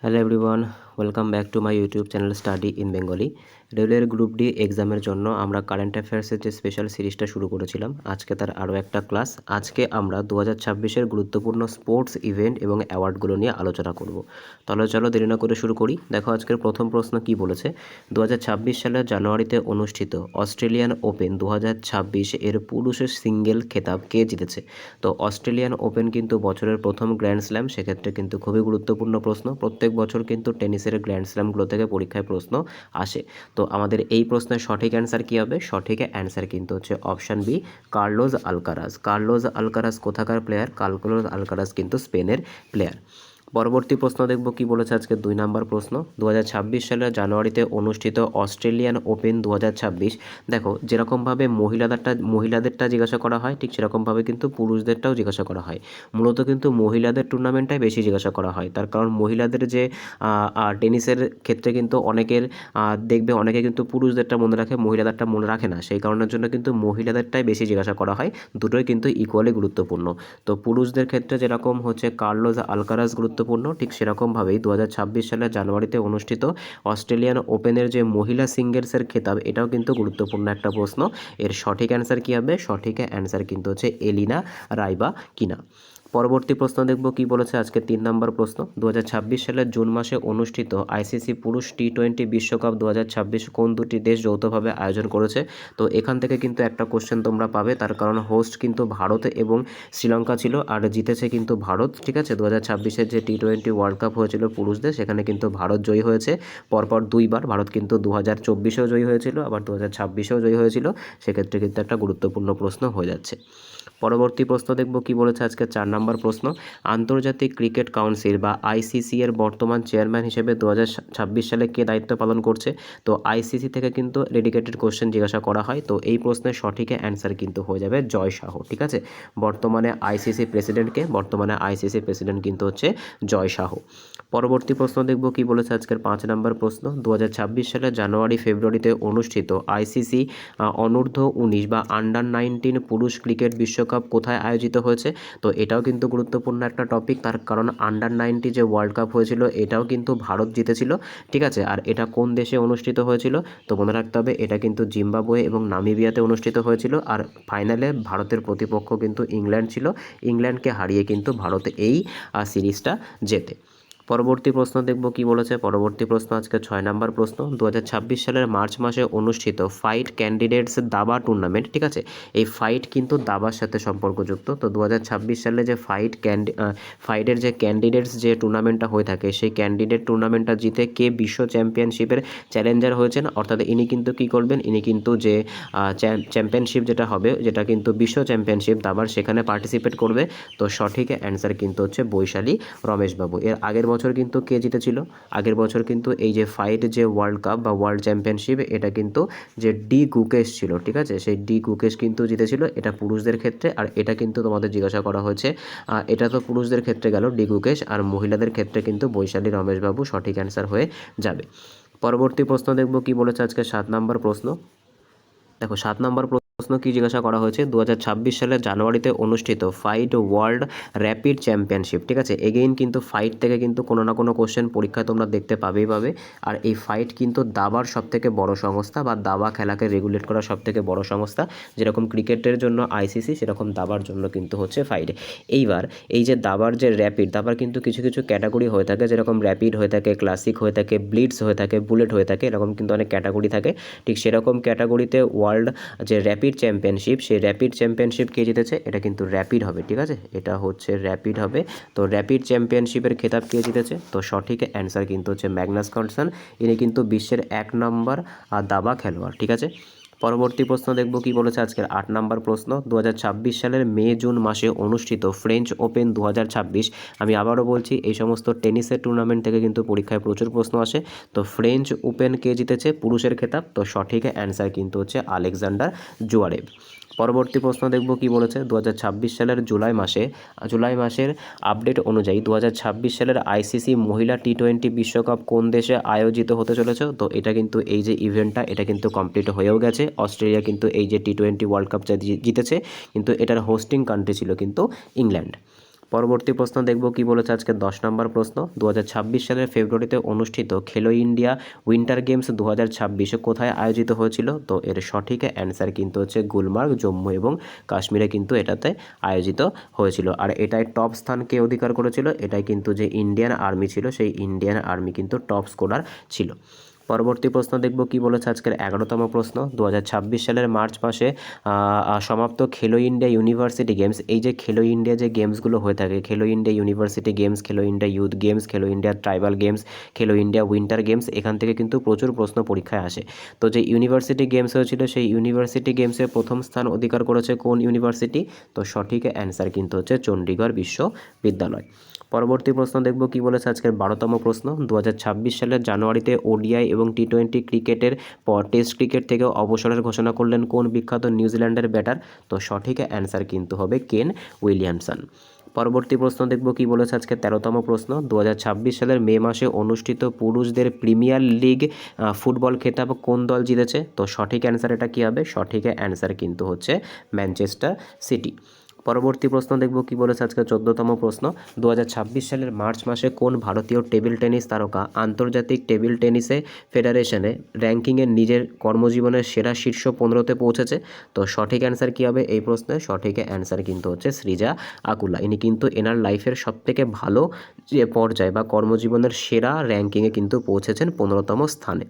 Hello everyone, welcome back to my YouTube channel study in Bengali. রেলওয়ের group D এক্সামের জন্য আমরা current অ্যাফেয়ার্সের যে স্পেশাল সিরিজটা শুরু করেছিলাম, আজকে তার আরও একটা ক্লাস। আজকে আমরা 2026-এর গুরুত্বপূর্ণ স্পোর্টস ইভেন্ট এবং অ্যাওয়ার্ডগুলো নিয়ে আলোচনা করব। তাহলে চলো দেরি না করে শুরু করি। দেখো আজকের প্রথম প্রশ্ন কি বলেছে। 2026 সালের জানুয়ারিতে অনুষ্ঠিত অস্ট্রেলিয়ান ওপেন 2026 এর পুরুষের সিঙ্গেল খেতাব কে জিতেছে? তো অস্ট্রেলিয়ান ওপেন কিন্তু বছরের প্রথম গ্র্যান্ড স্ল্যাম, সেক্ষেত্রে কিন্তু খুবই গুরুত্বপূর্ণ প্রশ্ন। প্রত্যেক বছর কিন্তু টেনিসের গ্র্যান্ড স্ল্যামগুলো থেকে পরীক্ষায় প্রশ্ন আসে। তো আমাদের এই প্রশ্নের সঠিক অ্যান্সার কী হবে? সঠিক অ্যান্সার কিন্তু হচ্ছে option B, Carlos Alcaraz. Carlos Alcaraz কোথাকার প্লেয়ার? কার্লোস আলকারাজ কিন্তু স্পেনের প্লেয়ার। পরবর্তী প্রশ্ন দেখব কি বলেছে আজকে 2 নম্বর প্রশ্ন। 2026 সালের জানুয়ারিতে অনুষ্ঠিত অস্ট্রেলিয়ান ওপেন 2026, দেখো যেরকমভাবে মহিলাদেরটা জিজ্ঞাসা করা হয়, ঠিক সেরকমভাবে কিন্তু পুরুষদেরটাও জিজ্ঞাসা করা হয়। মূলত কিন্তু মহিলাদের টুর্নামেন্টটাই বেশি জিজ্ঞাসা করা হয়, তার কারণ মহিলাদের যে টেনিসের ক্ষেত্রে কিন্তু অনেকের দেখবে অনেকে কিন্তু পুরুষদেরটা মনে রাখে, মহিলাদেরটা মনে রাখে না। সেই কারণের জন্য কিন্তু মহিলাদেরটাই বেশি জিজ্ঞাসা করা হয়। দুটোই কিন্তু ইকুয়ালি গুরুত্বপূর্ণ। তো পুরুষদের ক্ষেত্রে যেরকম হচ্ছে কার্লোস আলকারাজ গুরুত্বপূর্ণ, ঠিক সেরকমভাবেই 2026 সালের জানুয়ারিতে অনুষ্ঠিত অস্ট্রেলিয়ান ওপেনের যে মহিলা সিঙ্গেলসের খেতাব, এটাও কিন্তু গুরুত্বপূর্ণ একটা প্রশ্ন। এর সঠিক অ্যান্সার কী হবে? সঠিক অ্যান্সার কিন্তু হচ্ছে এলিনা রাইবাকিনা। পরবর্তী প্রশ্ন দেখব কি বলেছে আজকে 3 নম্বর প্রশ্ন। 2026 সালের জুন মাসে অনুষ্ঠিত আইসিসি পুরুষ টি20 বিশ্বকাপ 2026 কোন দুটি দেশ যৌথভাবে আয়োজন করেছে? তো এখান থেকে কিন্তু একটা কোশ্চেন তোমরা পাবে, তার কারণ হোস্ট কিন্তু ভারত এবং শ্রীলঙ্কা ছিল, আর জিতেছে কিন্তু ভারত। ঠিক আছে, 2026-এর যে টি20 ওয়ার্ল্ড কাপ হয়েছিল পুরুষদের, সেখানে কিন্তু ভারত জয়ী হয়েছে পরপর দুইবার। ভারত কিন্তু 2024-এও জয়ী হয়েছিল, আবার 2026-এও জয়ী হয়েছিল। সেক্ষেত্রে কিন্তু একটা গুরুত্বপূর্ণ প্রশ্ন হয়ে যাচ্ছে। পরবর্তী প্রশ্ন দেখব কি বলেছে আজকে 4 নম্বর প্রশ্ন। আন্তর্জাতিক ক্রিকেট কাউন্সিল বা আইসিসি এর বর্তমান চেয়ারম্যান হিসেবে 2026 সালে কে দায়িত্ব পালন করছে? তো আইসিসি থেকে কিন্তু ডেডিকেটেড কোশ্চেন জিজ্ঞাসা করা হয়। তো এই প্রশ্নের সঠিক অ্যান্সার কিন্তু হয়ে যাবে জয় শাহ। ঠিক আছে, বর্তমানে আইসিসি প্রেসিডেন্ট কিন্তু হচ্ছে জয় শাহ। পরবর্তী প্রশ্ন দেখব কি বলেছে আজকের 5 নম্বর প্রশ্ন। 2026 সালের জানুয়ারি ফেব্রুয়ারিতে অনুষ্ঠিত আইসিসি অনূর্ধ্ব 19 বা আন্ডার 19 পুরুষ ক্রিকেট বিশ্বকাপ কোথায় আয়োজিত হয়েছে? তো এটাও কিন্তু গুরুত্বপূর্ণ একটা টপিক, তার কারণ আন্ডার 19 যে ওয়ার্ল্ড কাপ হয়েছিল, এটাও কিন্তু ভারত জিতেছিল। ঠিক আছে, আর এটা কোন দেশে অনুষ্ঠিত হয়েছিল? তো মনে রাখতে হবে, এটা কিন্তু জিম্বাবুয়ে এবং নামিবিয়াতে অনুষ্ঠিত হয়েছিল। আর ফাইনালে ভারতের প্রতিপক্ষ কিন্তু ইংল্যান্ড ছিল। ইংল্যান্ডকে হারিয়ে কিন্তু ভারত এই সিরিজটা জেতে। পরবর্তী প্রশ্ন দেখব কি বলেছে। পরবর্তী প্রশ্ন আজকে 6 নম্বর প্রশ্ন। 2026 সালের মার্চ মাসে অনুষ্ঠিত ফাইট ক্যান্ডিডেটস দাবা টুর্নামেন্ট, ঠিক আছে, এই ফাইট কিন্তু দাবার সাথে সম্পর্কযুক্ত। তো 2026 সালে যে ফাইটের যে ক্যান্ডিডেটস যে টুর্নামেন্টটা হয়ে থাকে, সেই ক্যান্ডিডেট টুর্নামেন্টটা জিতে কে বিশ্ব চ্যাম্পিয়নশিপের চ্যালেঞ্জার হয়েছেন? অর্থাৎ ইনি কিন্তু কী করবেন? ইনি কিন্তু যে চ্যাম্পিয়নশিপ যেটা হবে, যেটা কিন্তু বিশ্ব চ্যাম্পিয়নশিপ দাবার, সেখানে পার্টিসিপেট করবে। তো সঠিক অ্যান্সার কিন্তু হচ্ছে বৈশালী রমেশবাবু। এর আগের বছর কিন্তু কে জিতেছিল? আগের বছর কিন্তু এই যে ফাইট যে ওয়ার্ল্ড কাপ বা ওয়ার্ল্ড চ্যাম্পিয়নশিপ, এটা কিন্তু যে ডি গুকেশ ছিল, ঠিক আছে, সেই ডি গুকেশ কিন্তু জিতেছিল। এটা পুরুষদের ক্ষেত্রে, আর এটা কিন্তু তোমাদের জিজ্ঞাসা করা হয়েছে, এটা তো পুরুষদের ক্ষেত্রে গেল ডি গুকেশ, আর মহিলাদের ক্ষেত্রে কিন্তু বৈশালী রমেশবাবু সঠিক অ্যান্সার হয়ে যাবে। পরবর্তী প্রশ্ন দেখব কি বলেছে আজকে 7 নম্বর প্রশ্ন। দেখো 7 নম্বর প্রশ্ন কি জিজ্ঞাসা করা হয়েছে। 2026 সালের জানুয়ারিতে অনুষ্ঠিত ফাইট ওয়ার্ল্ড র্যাপিড চ্যাম্পিয়নশিপ, ঠিক আছে, এগেইন কিন্তু ফাইট থেকে কিন্তু কোনো না কোনো কোশ্চেন পরীক্ষায় তোমরা দেখতে পাবেই পাবে। আর এই ফাইট কিন্তু দাবার সবথেকে বড় সংস্থা, বা দাবা খেলাকে রেগুলেট করা সবথেকে বড় সংস্থা। যেরকম ক্রিকেটের জন্য আইসিসি, সেরকম দাবার জন্য কিন্তু হচ্ছে ফাইট। এইবার এই যে দাবার যে র্যাপিড, দাবার কিন্তু কিছু কিছু ক্যাটাগরি হয়ে থাকে, যেরকম র্যাপিড হয়ে থাকে, ক্লাসিক হয়ে থাকে, ব্লিটস হয়ে থাকে, বুলেট হয়ে থাকে, এরকম কিন্তু অনেক ক্যাটাগরি থাকে। ঠিক সেরকম ক্যাটাগরিতে ওয়ার্ল্ড যে র্যাপিড চ্যাম্পিয়নশিপ, সেই র্যাপিড চ্যাম্পিয়নশিপ কে জিতেছে? এটা কিন্তু র্যাপিড হবে, ঠিক আছে, এটা হচ্ছে র্যাপিড হবে। তো র্যাপিড চ্যাম্পিয়নশিপের খেতাব কে জিতেছে? তো সঠিক অ্যান্সার কিন্তু হচ্ছে ম্যাগনাস কার্লসন। ইনি কিন্তু বিশ্বের 1 নম্বর দাবা খেলোয়াড়। ঠিক আছে, পরবর্তী প্রশ্ন দেখব কি বলেছে আজকের 8 নম্বর প্রশ্ন। 2026 সালের মে জুন মাসে অনুষ্ঠিত ফ্রেঞ্চ ওপেন 2026, আমি আবারও বলছি, এই সমস্ত টেনিসের টুর্নামেন্ট থেকে কিন্তু পরীক্ষায় প্রচুর প্রশ্ন আসে। তো ফ্রেঞ্চ ওপেন কে জিতেছে পুরুষের খেতাব? তো সঠিক অ্যান্সার কিন্তু হচ্ছে আলেকজান্ডার জুয়ারেভ। পরবর্তী প্রশ্ন দেখব কি বলেছে। 2026 সালের জুলাই মাসের আপডেট অনুযায়ী 2026 সালের আইসিসি মহিলা টি20 বিশ্বকাপ কোন দেশে আয়োজিত হতে চলেছে? তো এটা কিন্তু এই যে ইভেন্টটা, এটা কিন্তু কমপ্লিট হয়েও গেছে। অস্ট্রেলিয়া কিন্তু এই যে টি20 ওয়ার্ল্ড কাপ জিতেছে, কিন্তু এটার হোস্টিং কান্ট্রি ছিল কিন্তু ইংল্যান্ড। পরবর্তী প্রশ্ন দেখব কি বলেছে আজকে 10 নম্বর প্রশ্ন। 2026 সালের ফেব্রুয়ারিতে অনুষ্ঠিত খেলো ইন্ডিয়া উইন্টার গেমস 2026 কোথায় আয়োজিত হয়েছিল? তো এর সঠিক অ্যান্সার কিন্তু হচ্ছে গুলমার্গ, জম্মু এবং কাশ্মীরে কিন্তু এটাতে আয়োজিত হয়েছিল। আর এটাই টপ স্থান কে অধিকার করেছিল? এটাই কিন্তু যে ইন্ডিয়ান আর্মি ছিল, সেই ইন্ডিয়ান আর্মি কিন্তু টপ স্কোরার ছিল। পরবর্তী প্রশ্ন দেখব কি বলেছে আজকের 11তম প্রশ্ন। 2026 সালের মার্চ মাসে সমাপ্ত খেলো ইন্ডিয়া ইউনিভার্সিটি গেমস, এই যে খেলো ইন্ডিয়া যে গেমসগুলো হয়ে থাকে, খেলো ইন্ডিয়া ইউনিভার্সিটি গেমস, খেলো ইন্ডিয়া ইউথ গেমস, খেলো ইন্ডিয়া ট্রাইবাল গেমস, খেলো ইন্ডিয়া উইন্টার গেমস, এখান থেকে কিন্তু প্রচুর প্রশ্ন পরীক্ষায় আসে। তো যে ইউনিভার্সিটি গেমস হয়েছিল, সেই ইউনিভার্সিটি গেমসে প্রথম স্থান অধিকার করেছে কোন ইউনিভার্সিটি? তো সঠিক অ্যান্সার কিন্তু হচ্ছে চণ্ডীগড় বিশ্ববিদ্যালয়। পরবর্তী প্রশ্ন দেখব কি বলেছে আজকের 12তম প্রশ্ন। 2026 সালের জানুয়ারিতে ওডিআই এবং টি20 ক্রিকেটের পর টেস্ট ক্রিকেট থেকে অবসরের ঘোষণা করলেন কোন বিখ্যাত নিউজিল্যান্ডের ব্যাটার? তো সঠিক অ্যান্সার কিন্তু হবে কেন উইলিয়ামসন। পরবর্তী প্রশ্ন দেখব কি বলেছে আজকে 13তম প্রশ্ন। 2026 সালের মে মাসে অনুষ্ঠিত পুরুষদের প্রিমিয়ার লিগ ফুটবল খেতাব কোন দল জিতেছে? তো সঠিক অ্যান্সার এটা কী হবে? সঠিক অ্যান্সার কিন্তু হচ্ছে ম্যানচেস্টার সিটি। পরবর্তী প্রশ্ন দেখব কি বলেছে আজকে 14তম প্রশ্ন। 2026 সালের মার্চ মাসে কোন ভারতীয় টেবিল টেনিস তারকা আন্তর্জাতিক টেবিল টেনিসে ফেডারেশনে র্যাঙ্কিংয়ে নিজের কর্মজীবনের সেরা শীর্ষ 15তে পৌঁছেছে? তো সঠিক অ্যান্সার কী হবে এই প্রশ্নে? সঠিক অ্যান্সার কিন্তু হচ্ছে সৃজা আকুলা। ইনি কিন্তু এনার লাইফের সবথেকে ভালো যে পর্যায়ে বা কর্মজীবনের সেরা র্যাঙ্কিংয়ে কিন্তু পৌঁছেছেন 15তম স্থানে।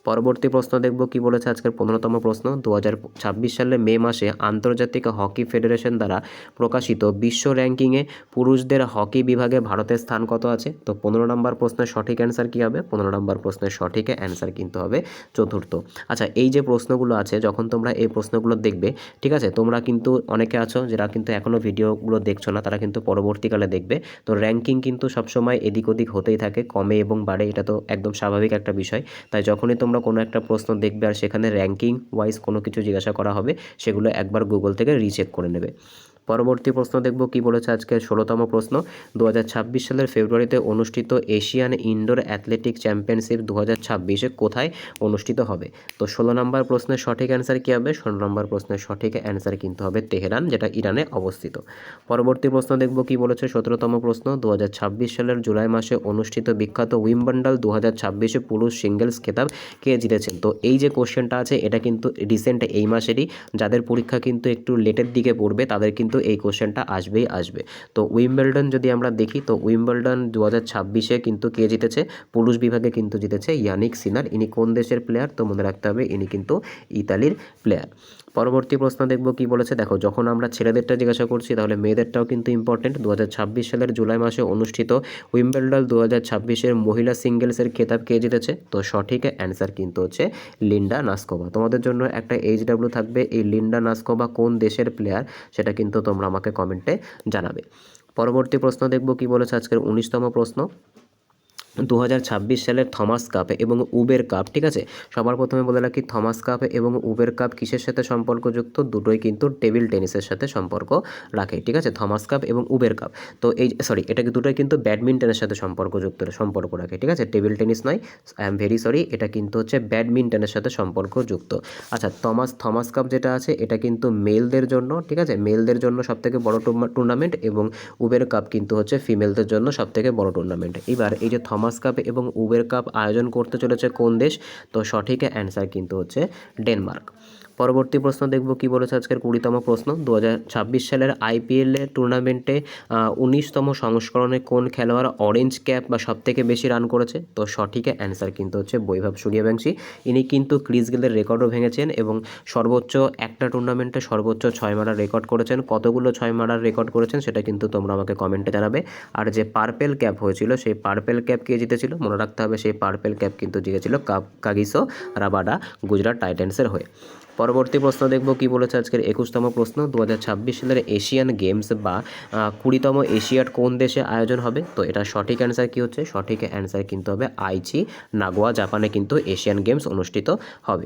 পরবর্তী প্রশ্ন দেখব কি বলেছে আজকের 15তম প্রশ্ন। 2026 সালের মে মাসে আন্তর্জাতিক হকি ফেডারেশন দ্বারা প্রকাশিত বিশ্ব র্যাঙ্কিংয়ে পুরুষদের হকি বিভাগে ভারতের স্থান কত আছে? তো 15 নম্বর প্রশ্নের সঠিক অ্যান্সার কী হবে? 15 নম্বর প্রশ্নের সঠিক অ্যান্সার কিন্তু হবে চতুর্থ। আচ্ছা, এই যে প্রশ্নগুলো আছে, যখন তোমরা এই প্রশ্নগুলো দেখবে, ঠিক আছে, তোমরা কিন্তু অনেকে আছো যারা কিন্তু এখনও ভিডিওগুলো দেখছো না, তারা কিন্তু পরবর্তীকালে দেখবে। তো র্যাঙ্কিং কিন্তু সবসময় এদিক ওদিক হতেই থাকে, কমে এবং বাড়ে, এটা তো একদম স্বাভাবিক একটা বিষয়। তাই যখনই তোমরা কোনো একটা প্রশ্ন দেখবে আর সেখানে র্যাঙ্কিং ওয়াইজ কোনো কিছু জিজ্ঞাসা করা হবে, সেগুলো একবার গুগল থেকে রিচেক করে নেবে। পরবর্তী প্রশ্ন দেখব কি বলেছে আজকে 16তম প্রশ্ন। 2026 সালের ফেব্রুয়ারিতে অনুষ্ঠিত এশিয়ান ইনডোর অ্যাথলেটিক চ্যাম্পিয়নশিপ 2026 কোথায় অনুষ্ঠিত হবে? তো 16 নম্বর প্রশ্নের সঠিক অ্যান্সার কী হবে? 16 নম্বর প্রশ্নের সঠিক অ্যান্সার কিন্তু হবে তেহরান, যেটা ইরানে অবস্থিত। পরবর্তী প্রশ্ন দেখব কি বলেছে 17তম প্রশ্ন। 2026 সালের জুলাই মাসে অনুষ্ঠিত বিখ্যাত উইম্বলডন 2026 পুরুষ সিঙ্গেলস খেতাব কে জিতেছেন? তো এই যে কোশ্চেনটা আছে, এটা কিন্তু রিসেন্ট এই মাসেরই, যাদের পরীক্ষা কিন্তু একটু লেটের দিকে পড়বে তাদের কিন্তু এই কোশ্চেনটা আসবেই আসবে। তো উইম্বলডন যদি আমরা দেখি, তো উইম্বলডন 2026 কিন্তু কে জিতেছে? পুরুষ বিভাগে কিন্তু জিতেছে ইয়ানিক সিনার। ইনি কোন দেশের প্লেয়ার? তো মনে রাখতে হবে ইনি কিন্তু ইতালির প্লেয়ার। পরবর্তী প্রশ্ন দেখব কি বলেছে। দেখো, যখন আমরা ছেলেদেরটা জিজ্ঞাসা করছি, তাহলে মেয়েদেরটাও কিন্তু ইম্পর্টেন্ট। 2026 সালের জুলাই মাসে অনুষ্ঠিত উইম্বলডন 2026 মহিলা সিঙ্গেলসের খেতাব কে জিতেছে? তো সঠিক অ্যান্সার কিন্তু হচ্ছে লিন্ডা নাস্কোভা। তোমাদের জন্য একটা HW থাকবে, এই লিন্ডা নাস্কোভা কোন দেশের প্লেয়ার সেটা কিন্তু তোমরা আমাকে কমেন্টে জানাবে। পরবর্তী প্রশ্ন দেখব কি বলেছে আজকের 19তম প্রশ্ন। 2026 সালের থমাস কাপ এবং উবের কাপ, ঠিক আছে, সবার প্রথমে বলে রাখি, থমাস কাপ এবং উবের কাপ কিসের সাথে সম্পর্কযুক্ত? দুটোই কিন্তু টেবিল টেনিসের সাথে সম্পর্ক রাখে, ঠিক আছে, থমাস কাপ এবং উবের কাপ। তো এটা দুটোই কিন্তু ব্যাডমিন্টনের সাথে সম্পর্ক রাখে, ঠিক আছে, টেবিল টেনিস নয়, আই এম ভেরি সরি, এটা কিন্তু হচ্ছে ব্যাডমিন্টনের সাথে সম্পর্কযুক্ত। আচ্ছা, থমাস কাপ যেটা আছে, এটা কিন্তু মেলদের জন্য, ঠিক আছে, মেলদের জন্য সবথেকে বড় টুর্নামেন্ট, এবং উবের কাপ কিন্তু হচ্ছে ফিমেলদের জন্য সবথেকে বড় টুর্নামেন্ট। এবার এই যে থমাস কাপ এবং উবের কাপ আয়োজন করতে চলেছে কোন দেশ? তো সঠিক অ্যান্সার কিন্তু হচ্ছে ডেনমার্ক। পরবর্তী প্রশ্ন দেখব কি বলেছে আজকের 20তম প্রশ্ন। 2026 সালের IPL টুর্নামেন্টে 19তম সংস্করণে কোন খেলোয়াড় অরেঞ্জ ক্যাপ বা সবথেকে বেশি রান করেছে? তো সঠিক অ্যান্সার কিন্তু হচ্ছে বৈভব সূর্যবংশী। ইনি কিন্তু ক্রিস গেলের রেকর্ডও ভেঙেছেন এবং সর্বোচ্চ একটা টুর্নামেন্টে সর্বোচ্চ 6 মারার রেকর্ড করেছেন। কতগুলো 6 মারার রেকর্ড করেছেন সেটা কিন্তু তোমরা আমাকে কমেন্টে জানাবে। আর যে পার্পেল ক্যাপ হয়েছিল, সেই পার্পেল ক্যাপ কে জিতেছিল? মনে রাখতে হবে, সেই পার্পেল ক্যাপ কিন্তু জিতেছিল কাগিসো রাবাডা গুজরাট টাইটান্সের হয়ে। পরবর্তী প্রশ্ন দেখব কি বলেছে আজকের 21তম প্রশ্ন। 2026 সালের এশিয়ান গেমস বা 20তম এশিয়াড কোন দেশে আয়োজন হবে? তো এটা সঠিক অ্যান্সার কি হচ্ছে? সঠিক অ্যান্সার কিন্তু হবে আইচি নাগোয়া, জাপানে কিন্তু এশিয়ান গেমস অনুষ্ঠিত হবে।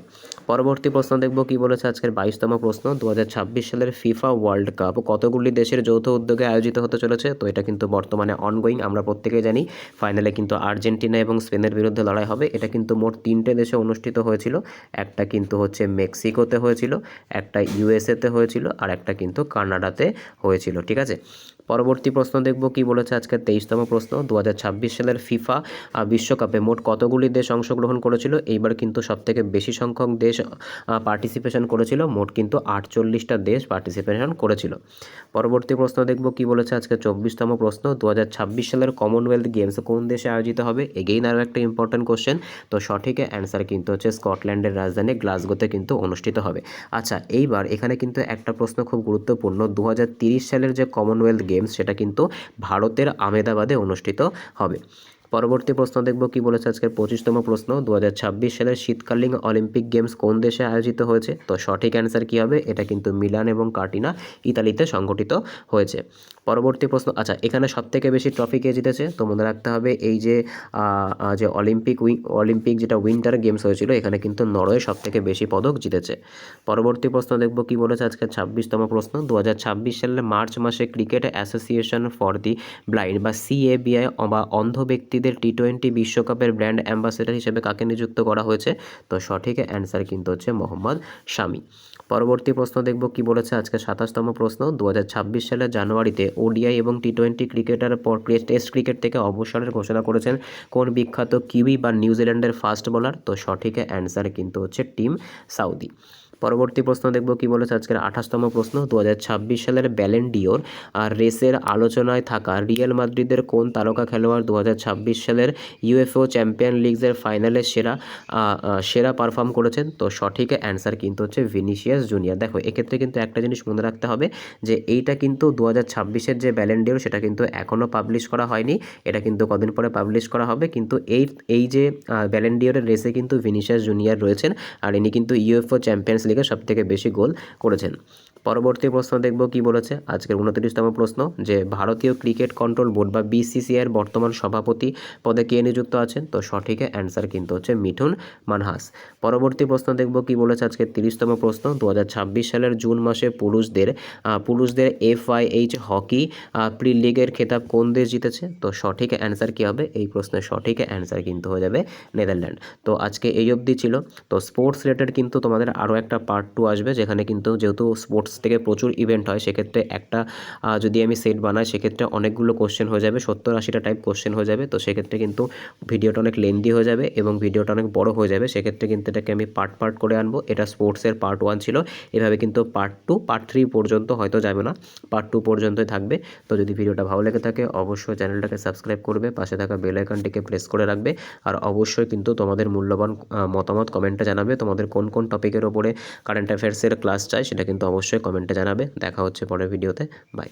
পরবর্তী প্রশ্ন দেখব কি বলেছে আজকের 22তম প্রশ্ন। 2026 সালের ফিফা ওয়ার্ল্ড কাপ কতগুলি দেশের যৌথ উদ্যোগে আয়োজিত হতে চলেছে? তো এটা কিন্তু বর্তমানে অনগোয়িং, আমরা প্রত্যেকেই জানি। ফাইনালে কিন্তু আর্জেন্টিনা এবং স্পেনের বিরুদ্ধে লড়াই হবে। এটা কিন্তু মোট 3টে দেশে অনুষ্ঠিত হয়েছিল। একটা কিন্তু হচ্ছে মেক্সিকোতে হয়েছিল, একটা USA-তে হয়েছিল, আর একটা কিন্তু কানাডাতে হয়েছিল, ঠিক আছে। পরবর্তী প্রশ্ন দেখব কি বলেছে আজকের 23তম প্রশ্ন 2026 সালের ফিফা বিশ্বকাপে মোট কতগুলি দেশ অংশগ্রহণ করেছিল। এইবার কিন্তু সবথেকে বেশি সংখ্যক দেশ পার্টিসিপেশন করেছিল, মোট কিন্তু 48টা দেশ পার্টিসিপেশন করেছিল। পরবর্তী প্রশ্ন দেখব কি বলেছে আজকে 24তম প্রশ্ন 2026 সালের কমনওয়েলথ গেমস কোন দেশে আয়োজিত হবে। এগেইন আরও একটা ইম্পর্টেন্ট কোশ্চেন। তো সঠিক অ্যান্সার কিন্তু হচ্ছে স্কটল্যান্ডের রাজধানী গ্লাসগোতে কিন্তু অনুষ্ঠিত হবে। আচ্ছা, এইবার এখানে কিন্তু একটা প্রশ্ন খুব গুরুত্বপূর্ণ। 2030 সালের যে কমনওয়েলথ গেমস সেটা কিন্তু ভারতের আহমেদাবাদে অনুষ্ঠিত হবে। পরবর্তী প্রশ্ন দেখব কি বলেছে আজকের 25তম প্রশ্ন 2026 সালের শীতকালীন অলিম্পিক গেমস কোন দেশে আয়োজিত হয়েছে। তো সঠিক অ্যান্সার কি হবে, এটা কিন্তু মিলান এবং কার্টিনা ইতালিতে সংগঠিত হয়েছে। পরবর্তী প্রশ্ন, আচ্ছা এখানে সবথেকে বেশি ট্রফি কে জিতেছে। তো মনে রাখতে হবে এই যে অলিম্পিক যেটা উইন্টার গেমস হয়েছিল এখানে কিন্তু নরওয়ে সবথেকে বেশি পদক জিতেছে। পরবর্তী প্রশ্ন দেখব কি বলেছে আজকে 26তম প্রশ্ন 2026 সালের মার্চ মাসে cricket association for the blind বা CABI বা অন্ধ ব্যক্তিদের T20 বিশ্বকাপের ব্র্যান্ড অ্যাম্বাসেডর হিসেবে কাকে নিযুক্ত করা হয়েছে। তো সঠিক অ্যান্সার কিন্তু হচ্ছে মোহাম্মদ শামি। পরবর্তী প্রশ্ন দেখব কি বলেছে আজকে 27তম প্রশ্ন 2026 সালের জানুয়ারিতে ODI এবং T20 ক্রিকেটার পর টেস্ট ক্রিকেট থেকে অবসরের ঘোষণা করেছেন কোন বিখ্যাত কিউই বা নিউজিল্যান্ডের ফাস্ট বোলার। তো সঠিক অ্যান্সার কিন্তু হচ্ছে টিম সাউদি। পরবর্তী প্রশ্ন দেখব কি বলেছে আজকের 28তম প্রশ্ন 2026 সালের ব্যালেন ডিওর আর রেসের আলোচনায় থাকা রিয়াল মাদ্রিদের কোন তারকা খেলোয়াড় 2026 সালের ইউএফও চ্যাম্পিয়ন লিগসের ফাইনালে সেরা পারফর্ম করেছেন। তো সঠিক অ্যান্সার কিন্তু হচ্ছে ভিনিসিয়াস জুনিয়র। দেখো এক্ষেত্রে কিন্তু একটা জিনিস মনে রাখতে হবে যে এইটা কিন্তু 2026-এর যে ব্যালেন ডিওর সেটা কিন্তু এখনও পাবলিশ করা হয়নি, এটা কিন্তু কদিন পরে পাবলিশ করা হবে। কিন্তু এই যে ব্যালেন ডিওরের রেসে কিন্তু ভিনিসিয়াস জুনিয়র রয়েছেন আর ইনি কিন্তু ইউএফও চ্যাম্পিয়ন্স লিগে সবথেকে বেশি গোল করেছেন। পরবর্তী প্রশ্ন দেখব কি বলেছে আজকের 29তম প্রশ্ন যে ভারতীয় ক্রিকেট কন্ট্রোল বোর্ড বা BCCI-এর বর্তমান সভাপতি পদে কে নিযুক্ত আছেন। তো সঠিক অ্যান্সার কিন্তু হচ্ছে মিঠুন মানহাস। পরবর্তী প্রশ্ন দেখব কি বলেছে আজকে 30তম প্রশ্ন 2026 সালের জুন মাসে পুরুষদের FIH হকি প্রি লিগের খেতাব কোন দেশ জিতেছে। তো সঠিক অ্যান্সার কি হবে, এই প্রশ্নের সঠিক অ্যান্সার কিন্তু হয়ে যাবে নেদারল্যান্ড। তো আজকে এই অবধি ছিল। তো স্পোর্টস রিলেটেড কিন্তু তোমাদের আরও একটা পার্ট 2 আসবে, যেখানে কিন্তু যেহেতু স্পোর্টস থেকে প্রচুর ইভেন্ট হয় সেক্ষেত্রে একটা যদি আমি সেট বানাই সেক্ষেত্রে অনেকগুলো কোশ্চেন হয়ে যাবে, 70-80টা টাইপ কোশ্চেন হয়ে যাবে। তো সেক্ষেত্রে কিন্তু ভিডিওটা অনেক লেন্দি হয়ে যাবে এবং ভিডিওটা অনেক বড় হয়ে যাবে। সেক্ষেত্রে কিন্তু এটাকে আমি পার্ট করে আনবো। এটা স্পোর্টসের পার্ট 1 ছিল, এভাবে কিন্তু পার্ট 2 পার্ট 3 পর্যন্ত হয়তো যাবে না, পার্ট 2 পর্যন্তই থাকবে। তো যদি ভিডিওটা ভালো লেগে থাকে অবশ্যই চ্যানেলটাকে সাবস্ক্রাইব করবে, পাশে থাকা বেল আইকনটিকে প্রেস করে রাখবে আর অবশ্যই কিন্তু তোমাদের মূল্যবান মতামত কমেন্টে জানাবে। তোমাদের কোন কোন টপিকের ওপরে কারেন্ট অ্যাফেয়ার্সের ক্লাস চাই সেটা কিন্তু অবশ্যই কমেন্টে জানাবে। দেখা হচ্ছে পরের ভিডিওতে, বাই।